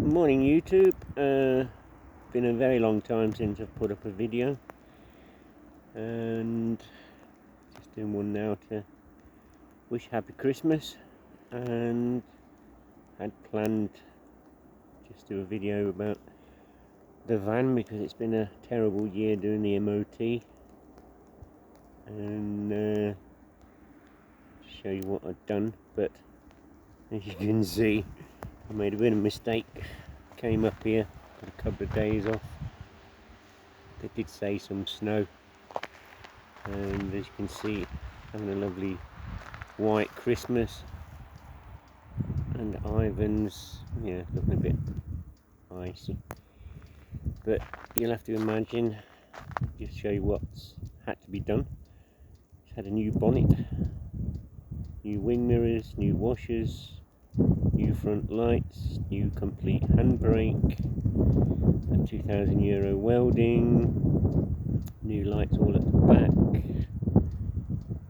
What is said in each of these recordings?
Morning YouTube. Been a very long time since I've put up a video, and just doing one now to wish happy Christmas, and had planned just do a video about the van because it's been a terrible year doing the MOT, and show you what I've done. But as you can see, I made a bit of a mistake. Came up here, got a couple of days off. They did say some snow, and as you can see, having a lovely white Christmas. And Ivan's, yeah, looking a bit icy. But you'll have to imagine, just show you what's had to be done. It's had a new bonnet, new wing mirrors, new washers, new front lights, new complete handbrake, a €2,000 welding, new lights all at the back.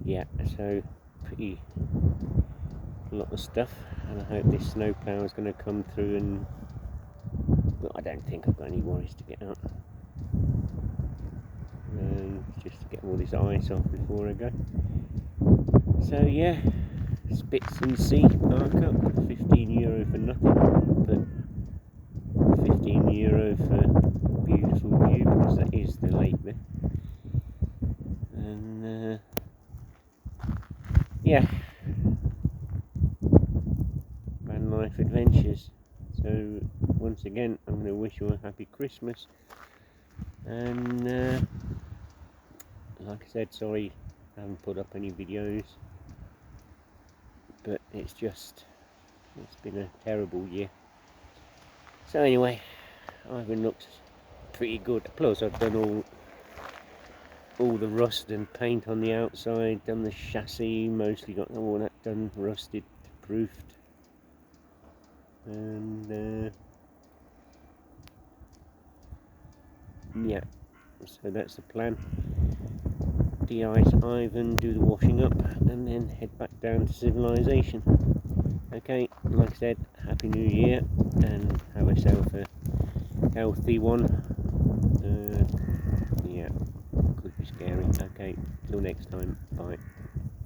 Yeah, so pretty lot of stuff, and I hope this snow plough is going to come through, and well, I don't think I've got any worries to get out. Just to get all this ice off before I go. So yeah, Spits and Sea markup, €15 for nothing, but €15 for beautiful view, because that is the lake there. And yeah, van life adventures. So once again, I'm going to wish you a happy Christmas, and like I said, sorry I haven't put up any videos, but it's been a terrible year. So anyway, Ivan looks pretty good. Plus I've done all the rust and paint on the outside, done the chassis, mostly got all that done, rusted, proofed, and yeah, so that's the plan. De-ice Ivan, do the washing up, and then head back down to civilization. Okay, like I said, Happy New Year, and have yourself a healthy one. Yeah, could be scary. Okay, till next time, bye.